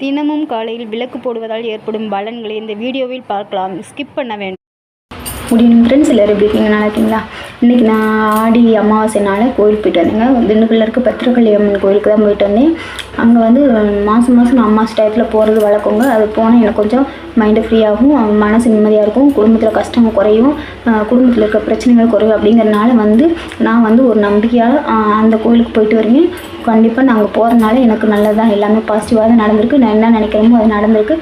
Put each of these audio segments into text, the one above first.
தினமும் காலையில் விளக்கு போடுவதால் ஏற்படும் பலன்களை இந்த வீடியோவில் பார்க்கலாம். ஸ்கிப் பண்ண வேண்டாம். முடியும் ஃப்ரெண்ட்ஸ், எல்லோரும் எப்படி இருக்கீங்க? நல்லா இருக்கீங்களா? இன்றைக்கி நான் ஆடி அமாவாசைனால கோயிலுக்கு போயிட்டு வந்தேங்க. திண்டுக்கல்ல இருக்க பத்திரகாளி அம்மன் கோயிலுக்கு தான் போயிட்டு வந்தேன். அங்கே வந்து மாதம் நான் அமாவாசை டயத்தில் போகிறது வழக்கங்க. அது போனால் எனக்கு கொஞ்சம் மைண்டு ஃப்ரீயாகும், மனசு நிம்மதியாக இருக்கும், குடும்பத்தில் கஷ்டங்கள் குறையும், குடும்பத்தில் இருக்க பிரச்சனைகள் குறையும். அப்படிங்கிறதுனால நான் ஒரு நம்பிக்கையாக அந்த கோயிலுக்கு போயிட்டு வருவேன். கண்டிப்பாக நாங்கள் போகிறதுனால எனக்கு நல்லதான், எல்லாமே பாசிட்டிவாக தான் நடந்திருக்கு. நான் என்ன நினைக்கிறோமோ அது நடந்திருக்கு.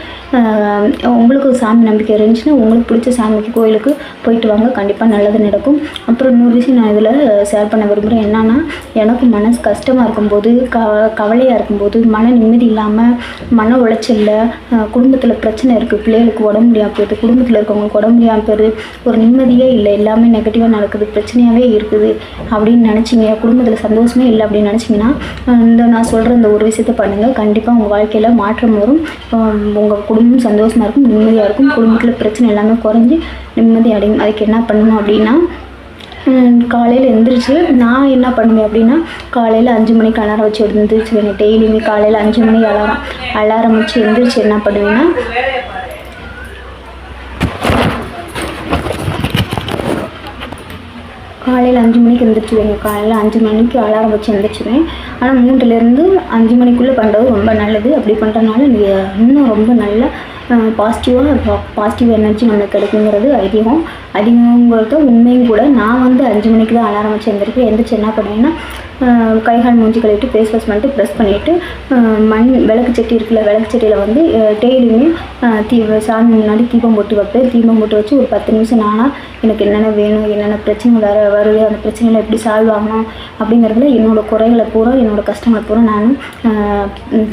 உங்களுக்கு சாமி நம்பிக்கை இருந்துச்சுன்னா உங்களுக்கு பிடிச்ச சாமிக்கு கோயிலுக்கு போயிட்டு வாங்க, கண்டிப்பாக நல்லது நடக்கும். அப்புறம் இன்னொரு விஷயம் நான் இதில் ஷேர் பண்ண விரும்புகிறேன். என்னன்னா, எனக்கு மனசு கஷ்டமாக இருக்கும்போது, கவலையாக இருக்கும்போது, மன நிம்மதி இல்லாமல், மன உளைச்சலில், குடும்பத்தில் பிரச்சனை இருக்குது, பிள்ளைகளுக்கு உடம்பு முடியாமல் போயிடுது, குடும்பத்தில் இருக்கவங்களுக்கு உடம்பு முடியாமல் போயிடுது, ஒரு நிம்மதியே இல்லை, எல்லாமே நெகட்டிவாக நடக்குது, பிரச்சனையாகவே இருக்குது அப்படின்னு நினச்சிங்க, குடும்பத்தில் சந்தோஷமே இல்லை அப்படின்னு நினச்சிங்கன்னா, நான் சொல்கிற இந்த ஒரு விஷயத்த பண்ணுங்கள். கண்டிப்பாக உங்கள் வாழ்க்கையில் மாற்றம் வரும். உங்கள் குடும்பம் சந்தோஷமாக இருக்கும், நிம்மதியாக இருக்கும், குடும்பத்தில் பிரச்சனை எல்லாமே குறைஞ்சி நிம்மதி அடையும். அதுக்கு என்ன பண்ணணும் அப்படின்னா, காலையில் எழுந்திரிச்சு நான் என்ன பண்ணுவேன் அப்படின்னா, காலையில் 5 மணிக்கு அலாரம் வச்சு எழுந்திரிச்சுவேன். டெய்லியுமே காலையில் 5 மணிக்கு அலாரம் வச்சு எழுந்திரிச்சு என்ன பண்ணுவேன்னா, காலையில் 5 மணிக்கு எழுந்திரிச்சுவேங்க. காலையில் 5 மணிக்கு அலாரம் வச்சு எழுந்திரிச்சுவேன். ஆனால் 3லேருந்து 5 மணிக்குள்ளே பண்ணுறது ரொம்ப நல்லது. அப்படி பண்ணுறதுனால நீங்கள் இன்னும் ரொம்ப நல்ல பாசிட்டிவ் எனர்ஜி நம்மளுக்கு கிடைக்குங்கிறது அதிகங்கிறது உண்மையும் கூட. நான் 5 மணிக்கு தான் அலாரம் வச்சு எந்திரிச்சு என்ன பண்ணுவேன்னா, கைகால் மூஞ்சி கழுவிட்டு ஃபேஸ் வாஷ் பண்ணிட்டு ப்ரெஸ் பண்ணிவிட்டு, விளக்கு சட்டி இருக்குல்ல, விளக்கு சட்டியில் டெய்லியுமே சாமி முன்னாடி தீபம் போட்டு வைப்பேன். தீபம் போட்டு வச்சு ஒரு 10 நிமிஷம் நானாக எனக்கு என்னென்ன வேணும், என்னென்ன பிரச்சனை வருது, அந்த பிரச்சனைகளை எப்படி சால்வ் ஆகணும் அப்படிங்கிறதுல என்னோடய குறைகளை பூரா, என்னோடய கஷ்டங்களை பூரா நான்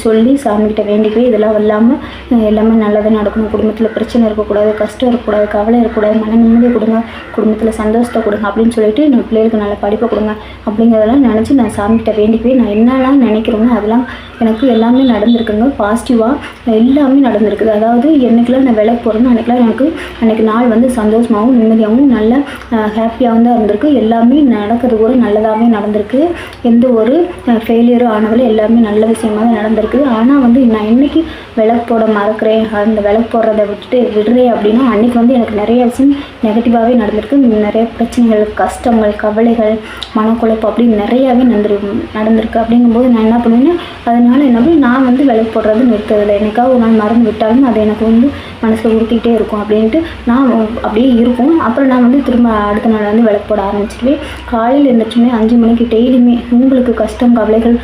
சொல்லி சாமிகிட்ட வேண்டிக்குவேன். இதெல்லாம் இல்லாமல் எல்லாமே நல்லதாக நடக்கணும், குடும்பத்தில் பிரச்சனை இருக்கக்கூடாது, கஷ்டம் இருக்கக்கூடாது, கவலை இருக்கக்கூடாது, மன நிம்மதியை கொடுங்க, குடும்பத்தில் சந்தோஷத்தை கொடுங்க அப்படின்னு சொல்லிட்டு, என் பிள்ளைகளுக்கு நல்ல படிப்பை கொடுங்க அப்படிங்கிறதெல்லாம் நினச்சி நான் சாமிகிட்ட வேண்டிக்குவேன். நான் என்னெல்லாம் நினைக்கிறேனோ அதெல்லாம் எனக்கு எல்லாமே நடந்திருக்குங்க. பாசிட்டிவாக எல்லாமே நடந்திருக்குது. அதாவது என்றைக்கெல்லாம் நான் விளக்கு போகிறேன்னா அன்றைக்கி நாள் சந்தோஷமாகவும் நிம்மதியாகவும் நல்ல ஹாப்பியாகவும் தான் இருந்திருக்கு. எல்லாமே நடக்கிறது கூட நல்லதாகவே நடந்திருக்கு. எந்த ஒரு ஃபெயிலியரும் ஆனதில் எல்லாமே நல்ல விஷயமாக தான் நடந்திருக்கு. ஆனால் நான் என்றைக்கு விளக்கு போட மறக்கிறேன், அந்த விளக்கு போடுறதை விடுறேன் அப்படின்னா, அன்றைக்கி எனக்கு நிறைய விஷயம் நெகட்டிவாகவே நடந்திருக்கு. நிறைய பிரச்சனைகள், கஷ்டங்கள், கவலைகள், மனக்குழப்பம் அப்படின்னு நிறையாவே நடந்திருக்கு. அப்படிங்கும்போது நான் என்ன பண்ணுவேன்னா, அதனால் என்ன பண்ணி நான் விளக்கு போடுறது நிறுத்துறதில்லை. என்னைக்காவது ஒரு நாள் மறந்து விட்டாலும் அது எனக்கு மனசில் உறுத்திக்கிட்டே இருக்கும். அப்படின்ட்டு நான் அப்படியே இருக்கும். அப்புறம் நான் திரும்ப அடுத்த நாள் விளக்கு போட ஆரம்பிச்சிடுவேன். காலையில் எழுந்திரிச்சுமே 5 மணிக்கு டெய்லியுமே உங்களுக்கு கஷ்டம், கவலைகள்,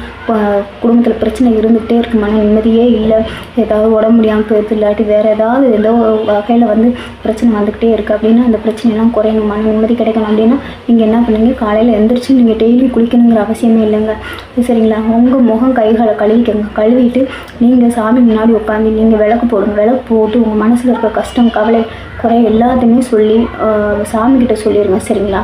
குடும்பத்தில் பிரச்சனை இருந்துகிட்டே இருக்குது, மன நிம்மதியே இல்லை, ஏதாவது உடம்பு முடியாமல் போயிடுது, இல்லாட்டி வேறு ஏதோ வகையில் பிரச்சனை வந்துக்கிட்டே இருக்குது அப்படின்னா, அந்த பிரச்சனைலாம் குறையணும், மன நிம்மதி கிடைக்கணும் அப்படின்னா நீங்கள் என்ன பண்ணுங்க, காலையில் எழுந்திரிச்சு நீங்கள் டெய்லி குளிக்கணுங்கிற அவசியமே இல்லைங்க. சரிங்களா? உங்கள் முகம் கைகளை கழுவிட்டு நீங்கள் சாமி முன்னாடி உட்காந்து நீங்கள் விளக்கு போடுங்க. விளக்கு போட்டு உங்கள் மனசில் இருக்க கஷ்டம், கவலை, குறை எல்லாத்தையுமே சொல்லி சாமிக்கிட்ட சொல்லிடுங்க. சரிங்களா?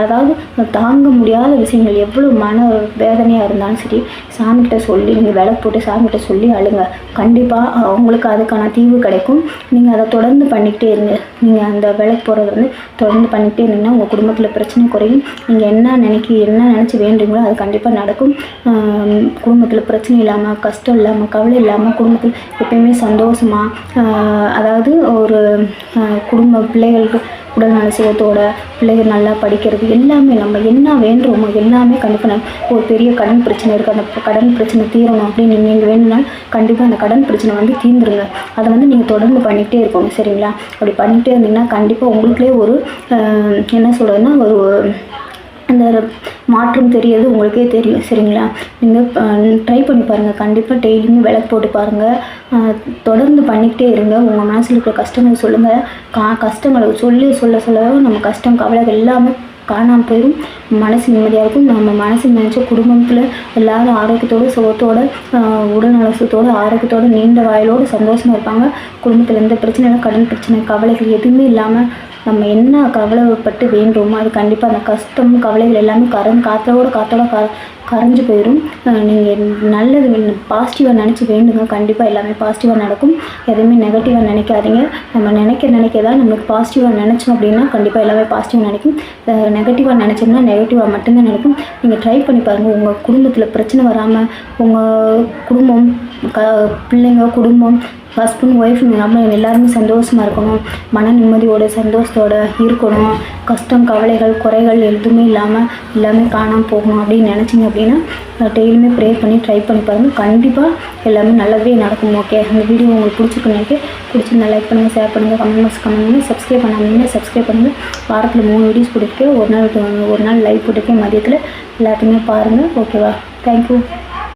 அதாவது தாங்க முடியாத விஷயங்கள் எவ்வளோ மன வேதனையாக இருந்தாலும் சரி, சாமிக்கிட்ட சொல்லி நீங்கள் விளக்கு போட்டு சாமிக்கிட்ட சொல்லி அழுங்க. கண்டிப்பாக உங்களுக்கு அதுக்கான தீர்வு கிடைக்கும். நீங்கள் அதை தொடர்ந்து பண்ணிக்கிட்டே இருங்க. நீங்கள் அந்த விளக்கு போடுறது தொடர்ந்து பண்ணிக்கிட்டே இருந்தீங்கன்னா உங்கள் குடும்பத்தில் பிரச்சனை குறையும். நீங்கள் என்ன நினச்சி வேண்டுங்களோ அது கண்டிப்பாக நடக்கும். குடும்பத்தில் பிரச்சனை இல்லாமல், கஷ்டம் இல்லாமல், கவலை இல்லாமல், குடும்பத்தில் எப்பயுமே சந்தோஷமாக, அதாவது ஒரு குடும்ப பிள்ளைகளுக்கு உடல் நல சுகத்தோட, பிள்ளைகள் நல்லா படிக்கிறது, எல்லாமே நம்ம என்ன வேண்டுமோ எல்லாமே கண்டிப்பாக. ஒரு பெரிய கடன் பிரச்சனை இருக்குது, அந்த கடன் பிரச்சனை தீரணும் அப்படின்னு நீங்கள் வேணும்னால் கண்டிப்பாக அந்த கடன் பிரச்சனை தீர்ந்துருங்க. அதை நீங்கள் தொடர்ந்து பண்ணிகிட்டே இருக்கணும். சரிங்களா? அப்படி பண்ணிகிட்டே இருந்தீங்கன்னா கண்டிப்பாக உங்களுக்குள்ளே ஒரு என்ன சொல்கிறதுன்னா, ஒரு அந்த மாற்றம் தெரியாது, உங்களுக்கே தெரியும். சரிங்களா? நீங்கள் ட்ரை பண்ணி பாருங்கள். கண்டிப்பாக டெய்லியுமே விளக்கு போட்டு பாருங்கள். தொடர்ந்து பண்ணிக்கிட்டே இருங்க. உங்கள் மனசில் இருக்கிற கஷ்டங்களை சொல்லுங்கள். கஷ்டங்களை சொல்ல நம்ம கஷ்டம், கவலைகள் எல்லாமே காணாமல் போயிடும். மனசு நிம்மதியாக இருக்கும். நம்ம மனசு நினச்ச குடும்பத்தில் எல்லோரும் ஆரோக்கியத்தோடு, சுகத்தோடு, உடல் நலசத்தோடு, ஆரோக்கியத்தோடு, நீண்ட வாயிலோடு சந்தோஷமாக இருப்பாங்க. குடும்பத்தில் எந்த பிரச்சனையும், கடன் பிரச்சனை, கவலைகள் எதுவுமே இல்லாமல் நம்ம என்ன கவலைப்பட்டு வேண்டுமோ அது கண்டிப்பாக அந்த கஷ்டம் கவலைகள் எல்லாமே காற்றோட கரைஞ்சு போயிடும். நீங்கள் நல்லது பாசிட்டிவாக நினச்சி வேண்டுங்க, கண்டிப்பாக எல்லாமே பாசிட்டிவாக நடக்கும். எதுவுமே நெகட்டிவாக நினைக்காதீங்க. நம்ம நினைக்க தான் நம்மளுக்கு பாசிட்டிவாக நினச்சோம் அப்படின்னா கண்டிப்பாக எல்லாமே பாசிட்டிவாக நினைக்கும். நெகட்டிவாக நினச்சோம்னா நெகட்டிவாக மட்டும்தான் நடக்கும். நீங்கள் ட்ரை பண்ணி பாருங்கள். உங்கள் குடும்பத்தில் பிரச்சனை வராமல், உங்கள் குடும்பம் பிள்ளைங்க குடும்பம் ஹஸ்பண்ட் ஒய்ஃப் நம்ம எல்லாருமே சந்தோஷமாக இருக்கணும், மன நிம்மதியோட சந்தோஷத்தோடு இருக்கணும். கஷ்டம் கவலைகள் குறைகள் எதுவுமே இல்லாமல் எல்லாமே காணாமல் போகணும் அப்படின்னு நினச்சிங்க அப்படின்னா டெய்லியுமே ப்ரே பண்ணி ட்ரை பண்ணி பாருங்கள். கண்டிப்பாக எல்லாமே நல்லதே நடக்கும். ஓகே, இந்த வீடியோ உங்களுக்கு பிடிச்சிருக்குன்னு நினைக்கிறேன். பிடிச்சிருந்தா லைக் பண்ணுங்கள், ஷேர் பண்ணுங்கள், கமெண்ட் பண்ணுங்கள். சப்ஸ்கிரைப் பண்ணாமல் சப்ஸ்கிரைப் பண்ணுங்கள். வாரத்தில் 3 வீடியோஸ் போட்டுருக்கேன். ஒரு நாள் லைவ் போட்டுருக்கேன் மதியத்தில். எல்லாத்தையுமே பாருங்கள். ஓகேவா? தேங்க்யூ.